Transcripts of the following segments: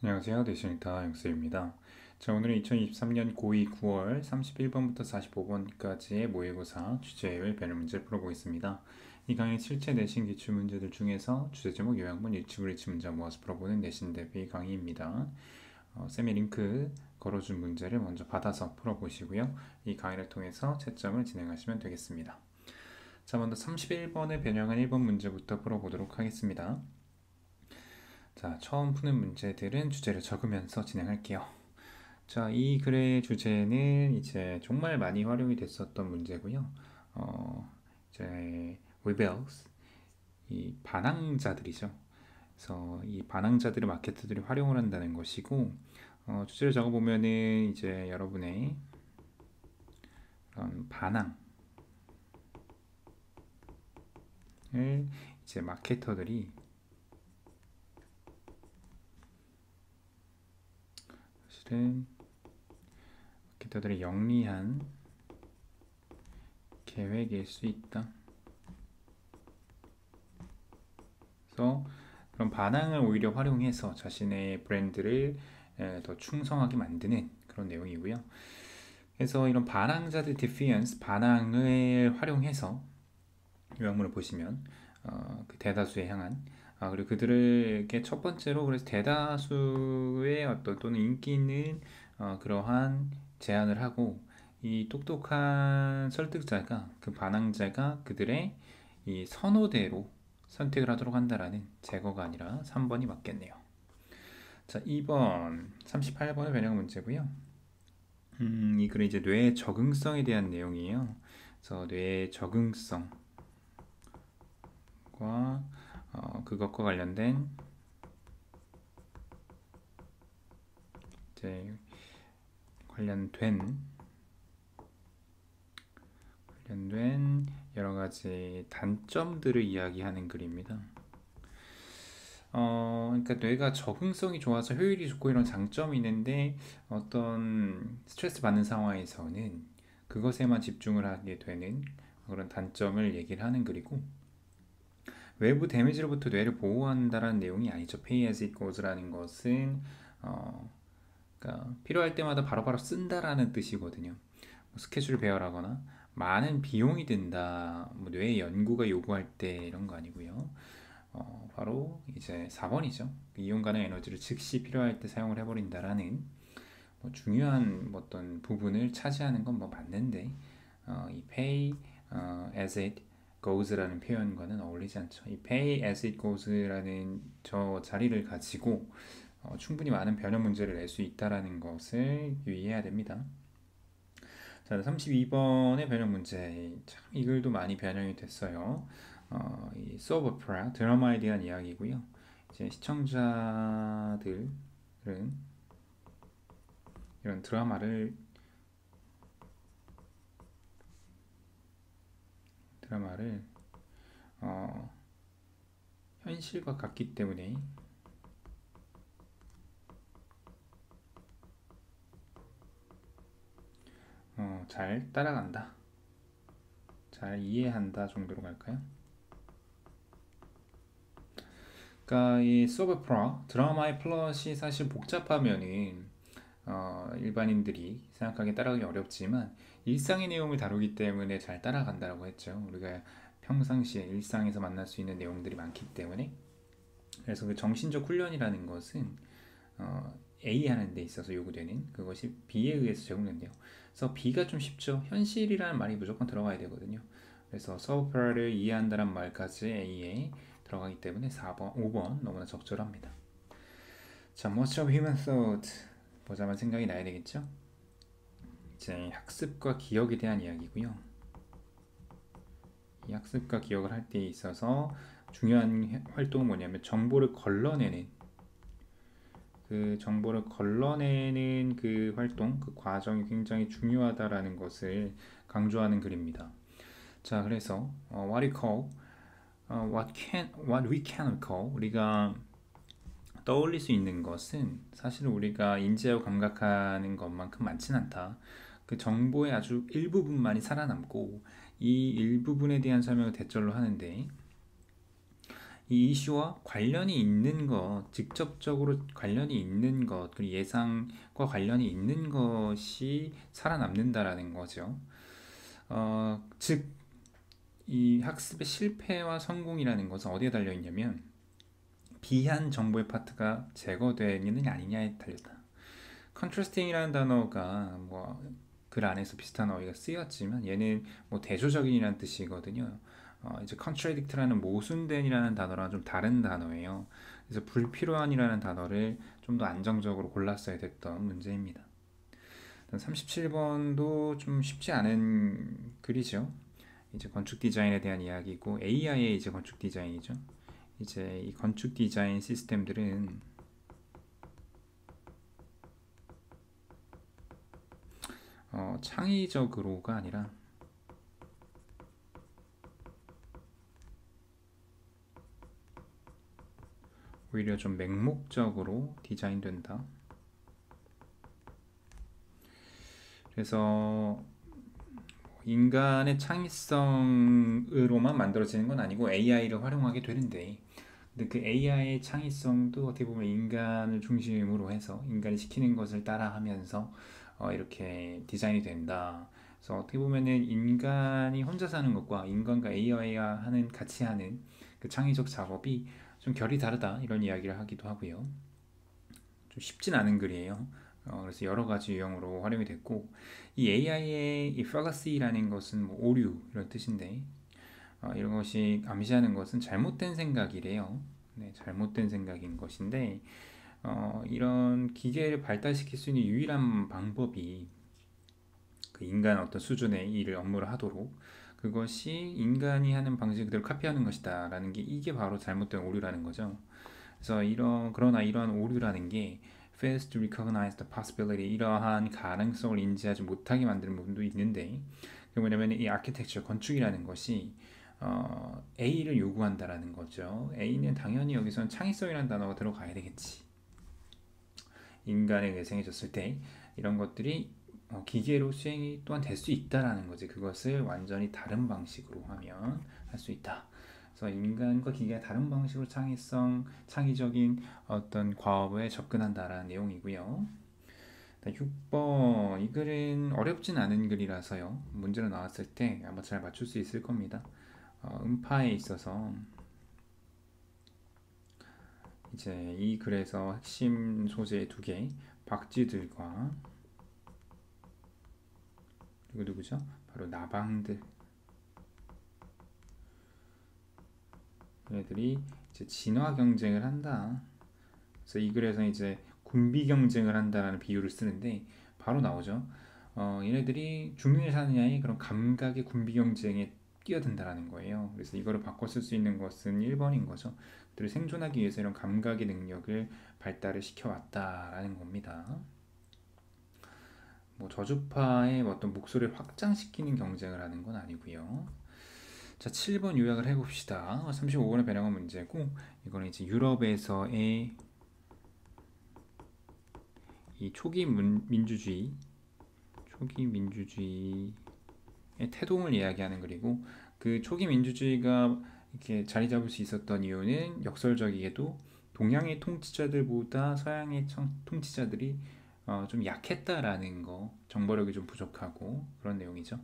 안녕하세요. 대신이다 영수입니다. 자, 오늘은 2023년 고2 9월 31번부터 45번까지의 모의고사 주제율 변형 문제를 풀어보겠습니다. 이 강의 실제 내신 기출 문제들 중에서 주제 제목 요약문 일치불 일치 문제 모아서 풀어보는 내신 대비 강의입니다. 쌤이 링크 걸어준 문제를 먼저 받아서 풀어보시고요. 이 강의를 통해서 채점을 진행하시면 되겠습니다. 자, 먼저 31번을 변형한 1번 문제부터 풀어보도록 하겠습니다. 자, 처음 푸는 문제들은 주제를 적으면서 진행할게요. 자, 이 글의 주제는 이제 정말 많이 활용이 됐었던 문제고요. 이제 rebels, 이 반항자들이죠. 그래서 이 반항자들을 마케터들이 활용을 한다는 것이고, 주제를 적어보면은 이제 여러분의 그런 반항을 이제 마케터들이 사실은 마케터들이 영리한 계획일 수 있다. 그래서 그런 반항을 오히려 활용해서 자신의 브랜드를 더 충성하게 만드는 그런 내용이고요. 그래서 이런 반항자들 defiance, 반항을 활용해서 요약문을 보시면 그 대다수에 향한 그리고 그들에게 첫 번째로 그래서 대다수의 어떤 또는 인기 있는 그러한 제안을 하고 이 똑똑한 설득자가 그 반항자가 그들의 이 선호대로 선택을 하도록 한다라는 제거가 아니라 3번이 맞겠네요. 자, 2번 38번의 변형 문제고요. 이 글은 이제 뇌의 적응성에 대한 내용이에요. 그래서 뇌의 적응성과 그것과 관련된 이제 관련된 여러 가지 단점들을 이야기하는 글입니다. 그러니까 뇌가 적응성이 좋아서 효율이 좋고 이런 장점이 있는데 어떤 스트레스 받는 상황에서는 그것에만 집중을 하게 되는 그런 단점을 얘기를 하는 글이고, 외부 데미지로부터 뇌를 보호한다라는 내용이 아니죠. Pay as it goes라는 것은 그러니까 필요할 때마다 바로바로 쓴다라는 뜻이거든요. 뭐 스케줄 배열하거나 많은 비용이 든다, 뭐 뇌 연구가 요구할 때 이런 거 아니고요. 바로 이제 4번이죠. 이용 가능 에너지를 즉시 필요할 때 사용을 해버린다라는 뭐 중요한 어떤 부분을 차지하는 건 뭐 맞는데 이 pay as it goes라는 표현과는 어울리지 않죠. 이 pay as it goes라는 저 자리를 가지고 충분히 많은 변형 문제를 낼 수 있다라는 것을 유의해야 됩니다. 자, 32번의 변형 문제. 참, 이 글도 많이 변형이 됐어요. 이 soap opera, 드라마에 대한 이야기고요. 이제 시청자들은 이런 드라마를 어, 현실과 같기 때문에 잘 따라간다, 잘 이해한다 정도로 갈까요? 그러니까 이 soap opera, 드라마의 플롯이 사실 복잡하면은 일반인들이 생각하기 따라가기 어렵지만 일상의 내용을 다루기 때문에 잘 따라간다고 했죠. 우리가 평상시에 일상에서 만날 수 있는 내용들이 많기 때문에. 그래서 그 정신적 훈련이라는 것은 A 하는 데 있어서 요구되는 그것이 B에 의해서 제공된대요. 그래서 B가 좀 쉽죠. 현실이라는 말이 무조건 들어가야 되거든요. 그래서 서브프라를 이해한다는 말까지 A에 들어가기 때문에 4번, 5번 너무나 적절합니다. 자, Most of Human Thought 보자마자 생각이 나야 되겠죠? 이제 학습과 기억에 대한 이야기고요. 이 학습과 기억을 할 때 있어서 중요한 활동은 뭐냐면 정보를 걸러내는 그 활동, 그 과정이 굉장히 중요하다라는 것을 강조하는 글입니다. 자, 그래서 what we can call, 우리가 떠올릴 수 있는 것은 사실 우리가 인지하고 감각하는 것만큼 많진 않다. 그 정보의 아주 일부분만이 살아남고 이 일부분에 대한 설명을 대절로 하는데, 이 이슈와 관련이 있는 것, 직접적으로 관련이 있는 것, 그리고 예상과 관련이 있는 것이 살아남는다라는 거죠. 즉, 이 학습의 실패와 성공이라는 것은 어디에 달려 있냐면 비한 정보의 파트가 제거되느냐 아니냐에 달렸다. 컨트라스팅이라는 단어가 뭐 글 안에서 비슷한 어휘가 쓰였지만 얘는 뭐 대조적인이라는 뜻이거든요. 이제 contradict라는 모순된이라는 단어랑 좀 다른 단어예요. 그래서 불필요한이라는 단어를 좀 더 안정적으로 골랐어야 됐던 문제입니다. 37번도 좀 쉽지 않은 글이죠. 이제 건축 디자인에 대한 이야기고 AI의 이제 건축 디자인이죠. 이제 이 건축 디자인 시스템들은 창의적으로가 아니라 오히려 좀 맹목적으로 디자인된다. 그래서 인간의 창의성으로만 만들어지는 건 아니고 AI를 활용하게 되는데, 근데 그 AI의 창의성도 어떻게 보면 인간을 중심으로 해서 인간이 시키는 것을 따라하면서 이렇게 디자인이 된다. 그래서 어떻게 보면은 인간이 혼자 사는 것과 인간과 AI가 하는 같이 하는 그 창의적 작업이 좀 결이 다르다 이런 이야기를 하기도 하고요. 좀 쉽진 않은 글이에요. 그래서 여러 가지 유형으로 활용이 됐고 이 AI의 이 fallacy라는 것은 뭐 오류 이런 뜻인데 이런 것이 암시하는 것은 잘못된 생각이래요. 네, 잘못된 생각인 것인데 이런 기계를 발달시킬 수 있는 유일한 방법이 그 인간 어떤 수준의 일을 업무를 하도록 그것이 인간이 하는 방식 그대로 카피하는 것이다 라는 게 이게 바로 잘못된 오류라는 거죠. 그래서 그러나 이러한 오류라는 게 fails to recognize the possibility 이러한 가능성을 인지하지 못하게 만드는 부분도 있는데 그게 뭐냐면 이 아키텍처 건축이라는 것이 A를 요구한다라는 거죠. A는 당연히 여기서는 창의성이라는 단어가 들어가야 되겠지. 인간에게 생겨졌을 때 이런 것들이 기계로 수행이 또한 될 수 있다라는 거지. 그것을 완전히 다른 방식으로 하면 할 수 있다. 그래서 인간과 기계가 다른 방식으로 창의적인 어떤 과업에 접근한다라는 내용이고요. 6번 이 글은 어렵진 않은 글이라서요. 문제로 나왔을 때 아마 잘 맞출 수 있을 겁니다. 음파에 있어서 이제 이 글에서 핵심 소재 두 개, 박쥐들과 그리고 누구죠? 바로 나방들. 얘들이 이제 진화 경쟁을 한다. 그래서 이 글에서 이제 군비 경쟁을 한다라는 비유를 쓰는데 바로 나오죠. 얘네들이 중력에 사느냐의 그런 감각의 군비 경쟁에 뛰어든다라는 거예요. 그래서 이거를 바꿔 쓸 수 있는 것은 1번인 거죠. 그들이 생존하기 위해서 이런 감각의 능력을 발달을 시켜왔다라는 겁니다. 뭐 저주파의 어떤 목소리를 확장시키는 경쟁을 하는 건 아니고요. 자, 7번 요약을 해봅시다. 35번의 변형은 문제고 이거는 이제 유럽에서의 이 초기 민주주의의 태동을 이야기하는 글이고 그 초기 민주주의가 이렇게 자리 잡을 수 있었던 이유는 역설적이게도 동양의 통치자들보다 서양의 통치자들이 좀 약했다라는 거, 정보력이 좀 부족하고 그런 내용이죠.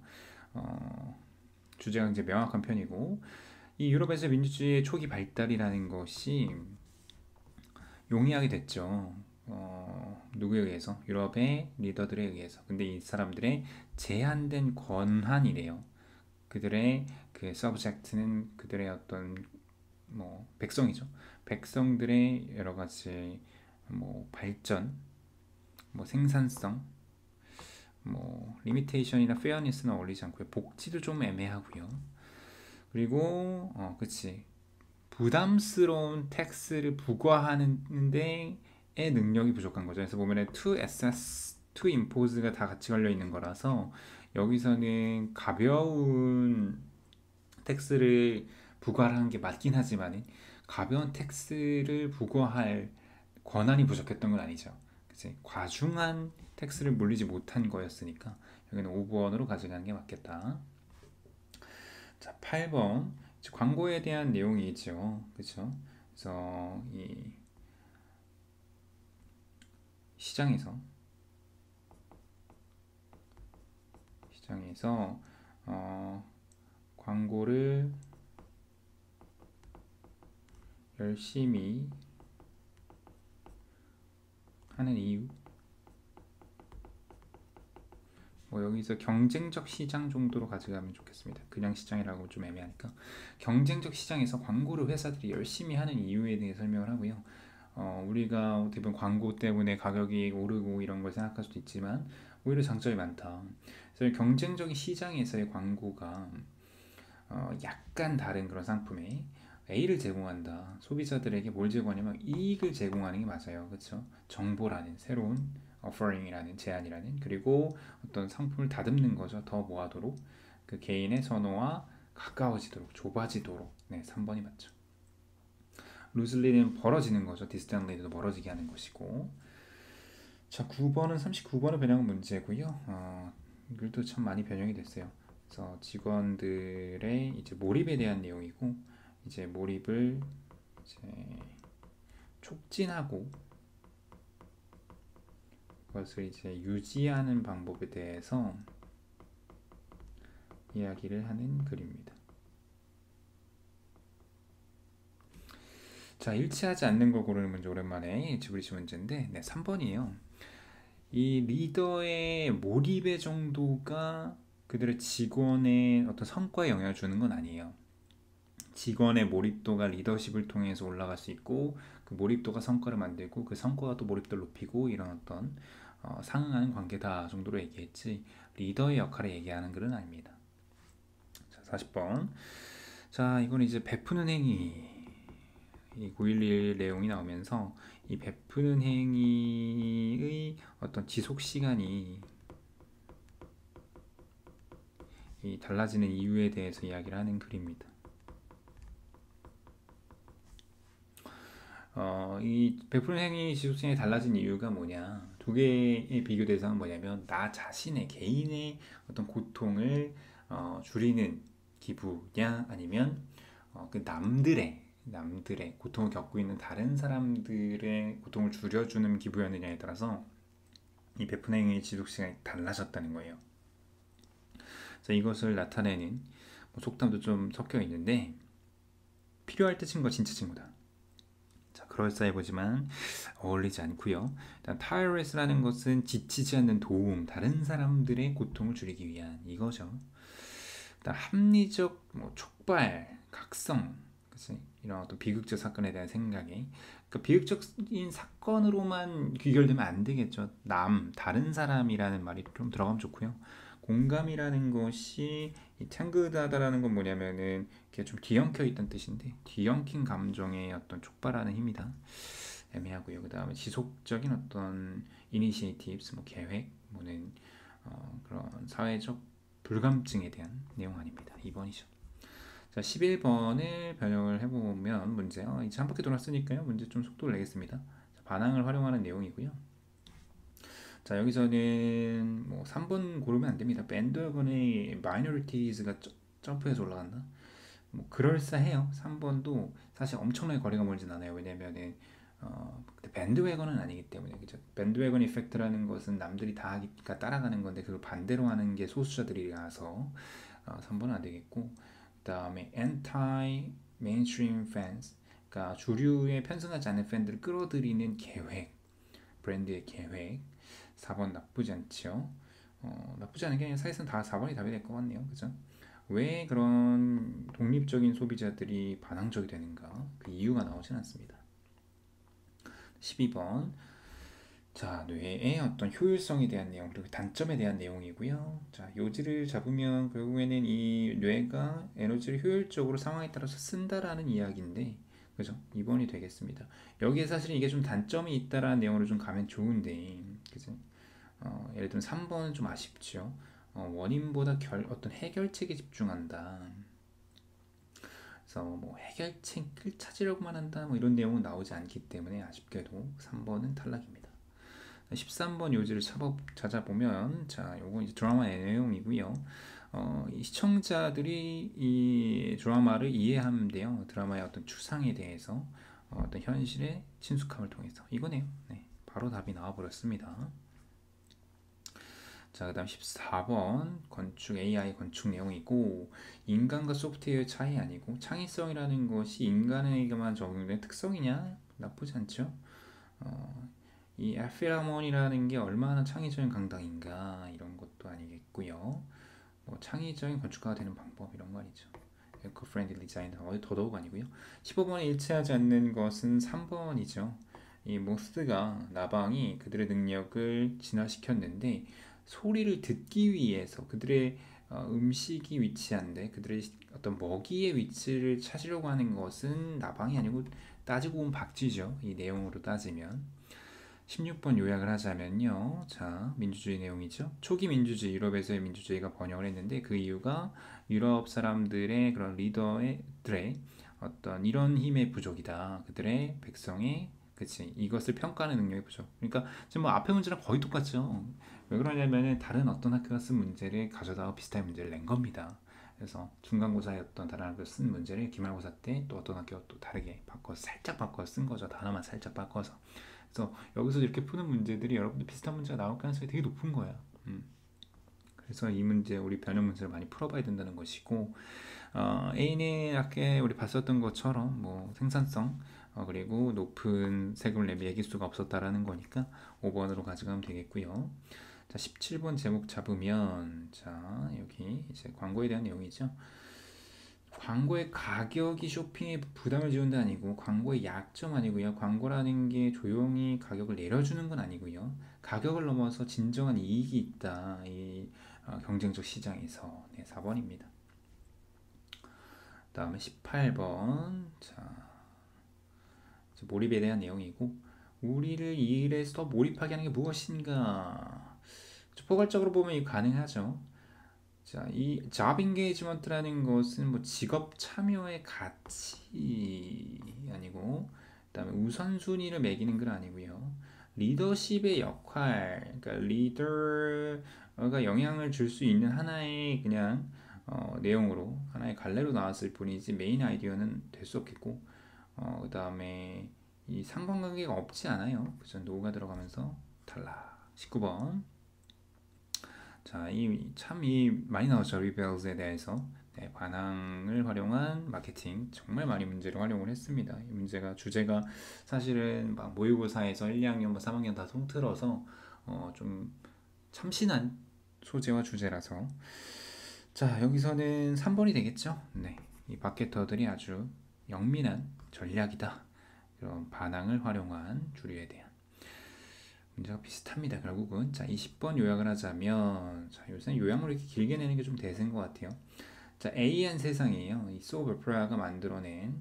주제가 이제 명확한 편이고 이 유럽에서 민주주의의 초기 발달이라는 것이 용이하게 됐죠. 누구에 의해서? 유럽의 리더들에 의해서. 근데 이 사람들의 제한된 권한이래요. 그들의 그 subject는 그들의 어떤 뭐 백성이죠. 백성들의 여러 가지 뭐 발전, 뭐 생산성, 뭐 리미테이션이나 페어니스는 어울리지 않고요. 복지도 좀 애매하고요. 그리고 그치 부담스러운 텍스를 부과하는데 의 능력이 부족한 거죠. 그래서 보면은 to assess, to impose가 다 같이 걸려 있는 거라서 여기서는 가벼운 텍스를 부과하는 게 맞긴 하지만 가벼운 텍스를 부과할 권한이 부족했던 건 아니죠. 그치? 과중한 텍스를 물리지 못한 거였으니까 여기는 5번으로 가져가는 게 맞겠다. 자, 8번 광고에 대한 내용이죠. 그렇죠? 그래서 이 시장에서 어, 광고를 열심히 하는 이유. 뭐 여기서 경쟁적 시장 정도로 가져가면 좋겠습니다. 그냥 시장이라고 좀 애매하니까 경쟁적 시장에서 광고를 회사들이 열심히 하는 이유에 대해 설명을 하고요. 우리가 대부분 광고 때문에 가격이 오르고 이런 걸 생각할 수도 있지만 오히려 장점이 많다. 그래서 경쟁적인 시장에서의 광고가 약간 다른 그런 상품에 A를 제공한다. 소비자들에게 뭘 제공하냐면 이익을 제공하는 게 맞아요. 그렇죠? 정보라는 새로운 오퍼링이라는 제안이라는 그리고 어떤 상품을 다듬는 거죠. 더 모아도록 그 개인의 선호와 가까워지도록 좁아지도록. 네, 3번이 맞죠. 루즐리는 벌어지는 거죠. 디스턴리도 멀어지게 하는 것이고. 자, 9번은 39번을 변형한 문제고요. 이글도 참 많이 변형이 됐어요. 그래서 직원들의 이제 몰입에 대한 내용이고 이제 몰입을 이제 촉진하고 그것을 이제 유지하는 방법에 대해서 이야기를 하는 글입니다. 자, 일치하지 않는 걸 고르는 문제 오랜만에 일치브리치 문제인데 네, 3번이에요. 이 리더의 몰입의 정도가 그들의 직원의 어떤 성과에 영향을 주는 건 아니에요. 직원의 몰입도가 리더십을 통해서 올라갈 수 있고 그 몰입도가 성과를 만들고 그 성과가 또 몰입도를 높이고 이런 어떤 상응하는 관계다 정도로 얘기했지 리더의 역할을 얘기하는 글은 아닙니다. 자, 40번. 자, 이건 이제 베푸는 행위 이 911 내용이 나오면서 이 베푸는 행위의 어떤 지속 시간이 이 달라지는 이유에 대해서 이야기를 하는 글입니다. 이 베푸는 행위 지속성이 달라진 이유가 뭐냐? 두 개의 비교 대상은 뭐냐면 나 자신의 개인의 어떤 고통을 줄이는 기부냐 아니면 그 남들의 고통을 겪고 있는 다른 사람들의 고통을 줄여주는 기부였느냐에 따라서 이 베푸는 행위의 지속 시간이 달라졌다는 거예요. 그래서 이것을 나타내는 뭐 속담도 좀 섞여 있는데 필요할 때 친구가 진짜 친구다. 그럴싸해 보지만 어울리지 않고요. 일단 tireless라는 것은 지치지 않는 도움, 다른 사람들의 고통을 줄이기 위한 이거죠. 일단 합리적 촉발, 각성, 그치? 이런 어떤 비극적 사건에 대한 생각이 그러니까 비극적인 사건으로만 귀결되면 안 되겠죠. 다른 사람이라는 말이 좀 들어가면 좋고요. 공감이라는 것이 이 탱그다다라는 건 뭐냐면은 이게 좀 뒤엉켜 있다는 뜻인데 뒤엉킨 감정의 어떤 촉발하는 힘이다. 애매하고요. 그 다음에 지속적인 어떤 이니시에이티브스, 뭐 계획, 뭐는 그런 사회적 불감증에 대한 내용 아닙니다. 2번이죠. 자, 11번을 변형을 해보면 문제요. 이제 한 바퀴 돌았으니까요. 문제 좀 속도를 내겠습니다. 자, 반항을 활용하는 내용이고요. 자, 여기서는 뭐 3번 고르면 안 됩니다. 밴드웨건의 마이너리티즈가 점프해서 올라간다. 뭐 그럴싸해요. 3번도 사실 엄청나게 거리가 멀진 않아요. 왜냐면은 밴드웨건은 아니기 때문에 그죠. 밴드웨건 이펙트라는 것은 남들이 다 하니까 따라가는 건데 그걸 반대로 하는 게 소수자들이라서 3번은 안 되겠고 그다음에 anti mainstream fans 그러니까 주류에 편승하지 않는 팬들을 끌어들이는 계획 브랜드의 계획 4번 나쁘지 않죠. 나쁘지 않은 게 아니라 사실상 다 4번이 답이 될 것 같네요. 그죠? 왜 그런 독립적인 소비자들이 반항적이 되는가? 그 이유가 나오진 않습니다. 12번. 자, 뇌의 어떤 효율성에 대한 내용 그리고 단점에 대한 내용이고요. 자, 요지를 잡으면 결국에는 이 뇌가 에너지를 효율적으로 상황에 따라서 쓴다라는 이야기인데 그죠? 2번이 되겠습니다. 여기에 사실 이게 좀 단점이 있다라는 내용으로 좀 가면 좋은데 그죠? 예를 들면 3번은 좀 아쉽죠. 원인보다 어떤 해결책에 집중한다. 그래서 뭐 해결책을 찾으려고만 한다. 뭐 이런 내용은 나오지 않기 때문에 아쉽게도 3번은 탈락입니다. 13번 요지를 찾아보면 자, 요건 이제 드라마의 내용이고요. 이 시청자들이 이 드라마를 이해하면 돼요. 드라마의 어떤 추상에 대해서 어떤 현실의 친숙함을 통해서 이거네요. 네, 바로 답이 나와버렸습니다. 자, 그 다음 14번 건축 AI 건축 내용이고 인간과 소프트웨어의 차이 아니고 창의성이라는 것이 인간에게만 적용된 특성이냐? 나쁘지 않죠. 이 에필하몬이라는 게 얼마나 창의적인 강당인가 이런 것도 아니겠고요. 뭐 창의적인 건축가가 되는 방법 이런 거 아니죠. 에코 프렌들리 디자인 더더욱 아니고요. 15번에 일치하지 않는 것은 3번이죠. 이 모스가 나방이 그들의 능력을 진화시켰는데 소리를 듣기 위해서 그들의 음식이 위치한데 그들의 어떤 먹이의 위치를 찾으려고 하는 것은 나방이 아니고 따지고 보면 박쥐죠. 이 내용으로 따지면 16번 요약을 하자면요. 자, 민주주의 내용이죠. 초기 민주주의, 유럽에서의 민주주의가 번영을 했는데 그 이유가 유럽 사람들의 그런 리더들의 어떤 이런 힘의 부족이다. 그들의 백성의 그치 이것을 평가하는 능력의 부족. 그러니까 지금 뭐 앞에 문제랑 거의 똑같죠. 왜 그러냐면은 다른 어떤 학교가 쓴 문제를 가져다가 비슷한 문제를 낸 겁니다. 그래서 중간고사였던 다른 학교가 쓴 문제를 기말고사 때 또 어떤 학교가 또 다르게 바꿔서 살짝 바꿔서 쓴 거죠. 단어만 살짝 바꿔서. 그래서 여기서 이렇게 푸는 문제들이 여러분들 비슷한 문제가 나올 가능성이 되게 높은 거야. 그래서 이 문제 우리 변형 문제를 많이 풀어봐야 된다는 것이고 A는 아까 우리 봤었던 것처럼 뭐 생산성 그리고 높은 세금을 내면 얘기수가 없었다라는 거니까 5번으로 가져가면 되겠고요. 자, 17번 제목 잡으면 자 여기 이제 광고에 대한 내용이죠. 광고의 가격이 쇼핑에 부담을 지운다 아니고 광고의 약점 아니고요. 광고라는 게 조용히 가격을 내려주는 건 아니고요. 가격을 넘어서 진정한 이익이 있다. 이 경쟁적 시장에서 네, 4번입니다. 다음에 18번 자 몰입에 대한 내용이고 우리를 이 일에서 더 몰입하게 하는 게 무엇인가 포괄적으로 보면 이거 가능하죠. 자, 이 job engagement라는 것은 뭐 직업 참여의 가치 아니고 그다음에 우선순위를 매기는 건 아니고요. 리더십의 역할, 그러니까 리더가 영향을 줄 수 있는 하나의 그냥 내용으로 하나의 갈래로 나왔을 뿐이지 메인 아이디어는 될 수 없겠고 그다음에 이 상관관계가 없지 않아요. 그죠? 노가 들어가면서 탈락. 19번. 자, 이 많이 나왔죠. 리벨스에 대해서. 네, 반항을 활용한 마케팅 정말 많이 문제를 활용을 했습니다. 이 문제가 주제가 사실은 막 모의고사에서 1, 2학년, 뭐 3학년 다 통틀어서 좀 참신한 소재와 주제라서 자, 여기서는 3번이 되겠죠? 네. 이 마케터들이 아주 영민한 전략이다. 그런 반항을 활용한 주류에 대한 문제가 비슷합니다. 결국은 자 20번 요약을 하자면 자 요새는 요약을 이렇게 길게 내는 게 좀 대세인 것 같아요. 자 A한 세상이에요. 이 소프 오페라가 만들어낸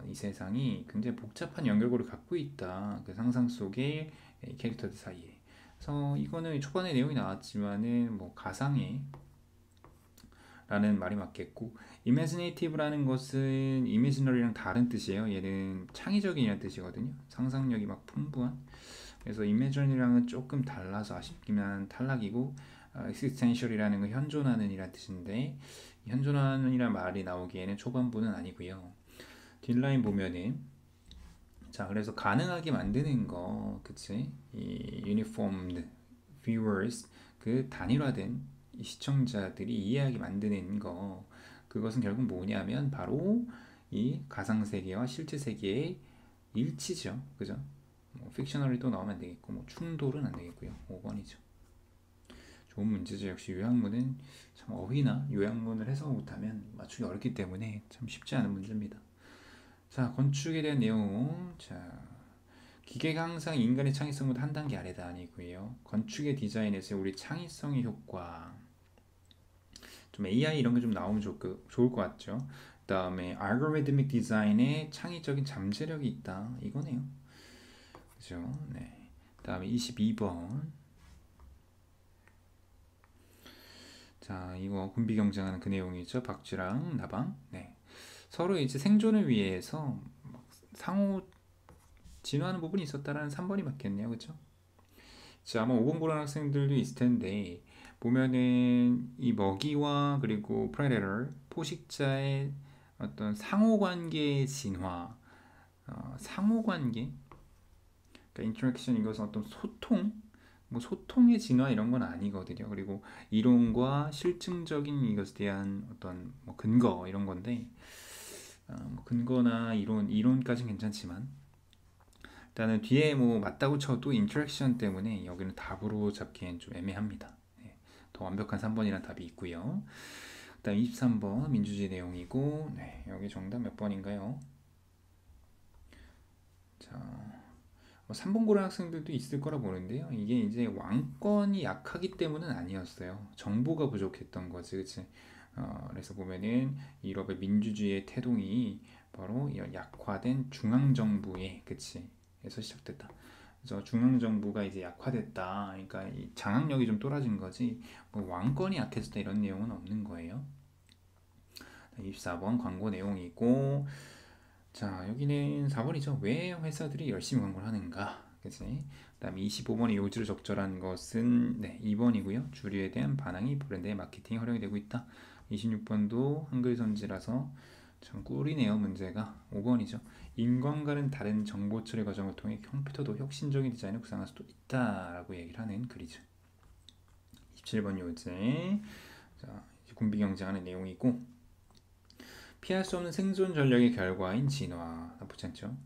이 세상이 굉장히 복잡한 연결고리를 갖고 있다. 그 상상 속의 캐릭터들 사이에. 그래서 이거는 초반에 내용이 나왔지만은 뭐 가상의 라는 말이 맞겠고 imaginative라는 것은 imaginary랑 다른 뜻이에요. 얘는 창의적인이라는 뜻이거든요. 상상력이 막 풍부한 그래서 이매전이랑은 조금 달라서 아쉽기만 탈락이고 existential이라는 건 현존하는 이란 뜻인데 현존하는 이란 말이 나오기에는 초반부는 아니고요. 뒷라인 보면은 자 그래서 가능하게 만드는 거 그치 이 uniformed viewers 그 단일화된 이 시청자들이 이해하게 만드는 거 그것은 결국 뭐냐면 바로 이 가상세계와 실제세계의 일치죠. 그죠? 뭐 픽셔널이 또 나오면 안 되겠고 뭐 충돌은 안 되겠고요. 5번이죠. 좋은 문제죠. 역시 요약문은 참 어휘나 요약문을 해석 못하면 맞추기 어렵기 때문에 참 쉽지 않은 문제입니다. 자 건축에 대한 내용 자 기계가 항상 인간의 창의성보다 한 단계 아래다 아니고요. 건축의 디자인에서 우리 창의성의 효과 좀 AI 이런 게 좀 나오면 좋을 것 같죠. 그 다음에 알고리드믹 디자인에 창의적인 잠재력이 있다 이거네요. 그죠? 네. 다음에 22번. 자, 이거 군비 경쟁하는 그 내용이죠. 박쥐랑 나방. 네. 서로 이제 생존을 위해서 상호 진화하는 부분이 있었다라는 3번이 맞겠네요. 그죠? 자, 아마 5번 고른 학생들도 있을 텐데 보면은 이 먹이와 그리고 predator 포식자의 어떤 상호관계의 진화, 상호관계, 그러니까 interaction 이것은 어떤 소통, 뭐 소통의 진화 이런 건 아니거든요. 그리고 이론과 실증적인 이것에 대한 어떤 뭐 근거 이런 건데 뭐 근거나 이론까지는 괜찮지만 일단은 뒤에 뭐 맞다고 쳐도 인터랙션 때문에 여기는 답으로 잡기엔 좀 애매합니다. 네, 더 완벽한 3번이란 답이 있고요. 그다음 23번 민주주의 내용이고 네, 여기 정답 몇 번인가요? 자, 3번 고른 학생들도 있을 거라 보는데요. 이게 이제 왕권이 약하기 때문은 아니었어요. 정보가 부족했던 거지, 그치? 그래서 보면은 유럽의 민주주의의 태동이 바로 이런 약화된 중앙정부의, 그치? 에서 시작됐다. 그래서 중앙정부가 이제 약화됐다. 그러니까 이 장악력이 좀 떨어진 거지. 뭐 왕권이 약해졌다 이런 내용은 없는 거예요. 24번 광고 내용이고, 자, 여기는 4번이죠. 왜 회사들이 열심히 광고를 하는가? 그치? 그다음 25번의 요지로 적절한 것은 네, 2번이고요. 주류에 대한 반항이 브랜드의 마케팅에 활용이 되고 있다. 26번도 한글 선지라서 참 꿀이네요. 문제가 5번이죠. 인간과는 다른 정보 처리 과정을 통해 컴퓨터도 혁신적인 디자인을 구상할 수도 있다라고 얘기를 하는 글이죠. 27번 요제. 자, 군비 경쟁하는 내용이고 피할 수 없는 생존 전략의 결과인 진화. 나쁘지 않죠?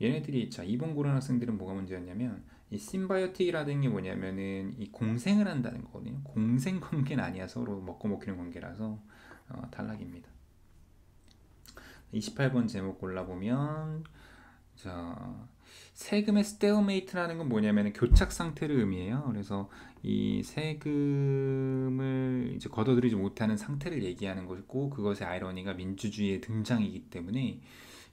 얘네들이 자 2번 고른 학생들은 뭐가 문제였냐면 이 심바이오틱이라는 게 뭐냐면은 이 공생을 한다는 거거든요. 공생 관계는 아니야. 서로 먹고 먹히는 관계라서 탈락입니다. 28번 제목 골라보면 자 세금의 스테어메이트라는 건 뭐냐면 교착 상태를 의미해요. 그래서 이 세금을 이제 걷어들이지 못하는 상태를 얘기하는 것이고 그것의 아이러니가 민주주의의 등장이기 때문에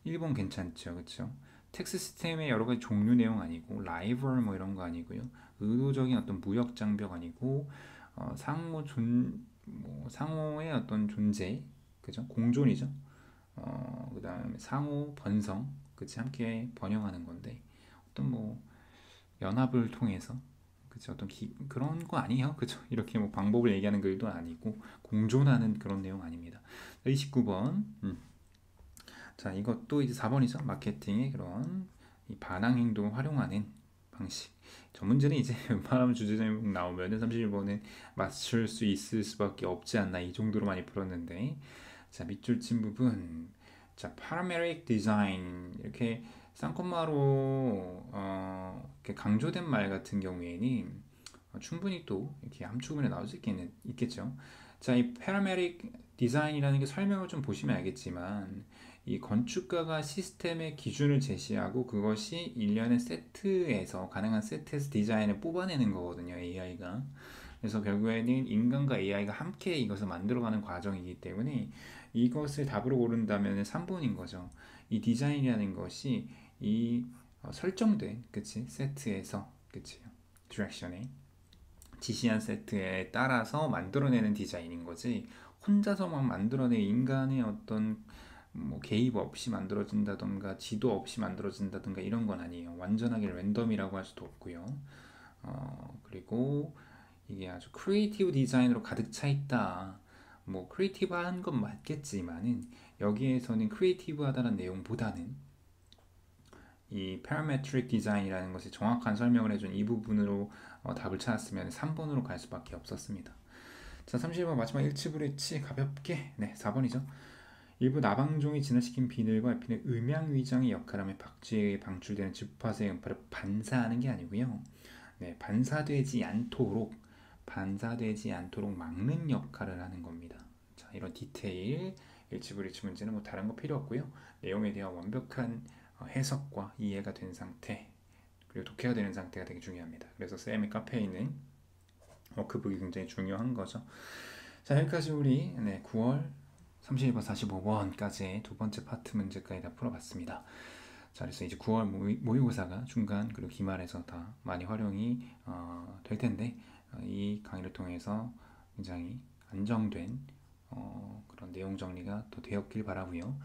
1번 괜찮죠, 그렇죠? 텍스 시스템의 여러 가지 종류 내용 아니고 라이벌 뭐 이런 거 아니고요. 의도적인 어떤 무역 장벽 아니고 상호의 어떤 존재, 그죠? 공존이죠. 그다음에 상호 번성, 그치 함께 번영하는 건데 어떤 뭐 연합을 통해서 그치 어떤 그런 거 아니에요, 그죠? 이렇게 뭐 방법을 얘기하는 글도 아니고 공존하는 그런 내용 아닙니다. 29번. 자, 이것도 이제 4번이죠. 마케팅의 그런 이 반항 행동을 활용하는 방식. 저 문제는 이제 웬만하면 주제 제목 나오면은 31번은 맞출 수 있을 수밖에 없지 않나 이 정도로 많이 풀었는데 자, 밑줄 친 부분 자, 파라메릭 디자인 이렇게 쌍콤마로 이렇게 강조된 말 같은 경우에는 충분히 또 이렇게 함축문에 나올 수 있겠죠. 자, 이 파라메릭 디자인이라는 게 설명을 좀 보시면 알겠지만 이 건축가가 시스템의 기준을 제시하고 그것이 일련의 세트에서 가능한 세트에서 디자인을 뽑아내는 거거든요. AI가. 그래서 결국에는 인간과 AI가 함께 이것을 만들어가는 과정이기 때문에 이것을 답으로 고른다면 3번인 거죠. 이 디자인이라는 것이 이 설정된 그치 세트에서 그치 디렉션에 지시한 세트에 따라서 만들어내는 디자인인 거지 혼자서만 만들어낸 인간의 어떤 뭐 개입 없이 만들어진다던가 지도 없이 만들어진다던가 이런 건 아니에요. 완전하게 랜덤이라고 할 수도 없고요. 그리고 이게 아주 크리에이티브 디자인으로 가득 차 있다. 뭐 크리에이티브한 건 맞겠지만은 여기에서는 크리에이티브하다는 내용보다는 이 parametric 디자인이라는 것이 정확한 설명을 해준 이 부분으로 답을 찾았으면 3번으로 갈 수밖에 없었습니다. 자, 31번 마지막 일치불일치 가볍게 네 4번이죠. 일부 나방종이 진화시킨 비늘과 에피는 음양위장의 역할하며 박쥐에 방출되는 주파수의 음파를 반사하는 게 아니고요. 네, 반사되지 않도록 막는 역할을 하는 겁니다. 자, 이런 디테일 일치불일치 문제는 뭐 다른 거 필요 없고요. 내용에 대한 완벽한 해석과 이해가 된 상태 그리고 독해가 되는 상태가 되게 중요합니다. 그래서 쌤의 카페에 있는 워크북이 굉장히 중요한 거죠. 자, 여기까지 우리 9월 31번, 45번까지 두 번째 파트 문제까지 다 풀어봤습니다. 자, 그래서 이제 9월 모의고사가 중간 그리고 기말에서 다 많이 활용이 될 텐데 이 강의를 통해서 굉장히 안정된 그런 내용 정리가 또 되었길 바라고요.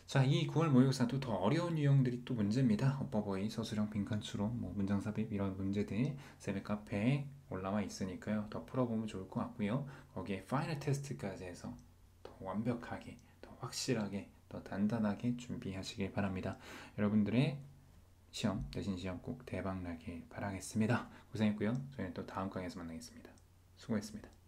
자, 이 9월 모의고사도 더 어려운 유형들이 또 문제입니다. 어버버이, 서술형, 빈칸 추론, 뭐 문장 삽입 이런 문제들 쌤의 카페에 올라와 있으니까요. 더 풀어보면 좋을 것 같고요. 거기에 파이널 테스트까지 해서 더 완벽하게, 더 확실하게, 더 단단하게 준비하시길 바랍니다. 여러분들의 시험, 내신 시험 꼭 대박 나길 바라겠습니다. 고생했고요. 저희는 또 다음 강의에서 만나겠습니다. 수고했습니다.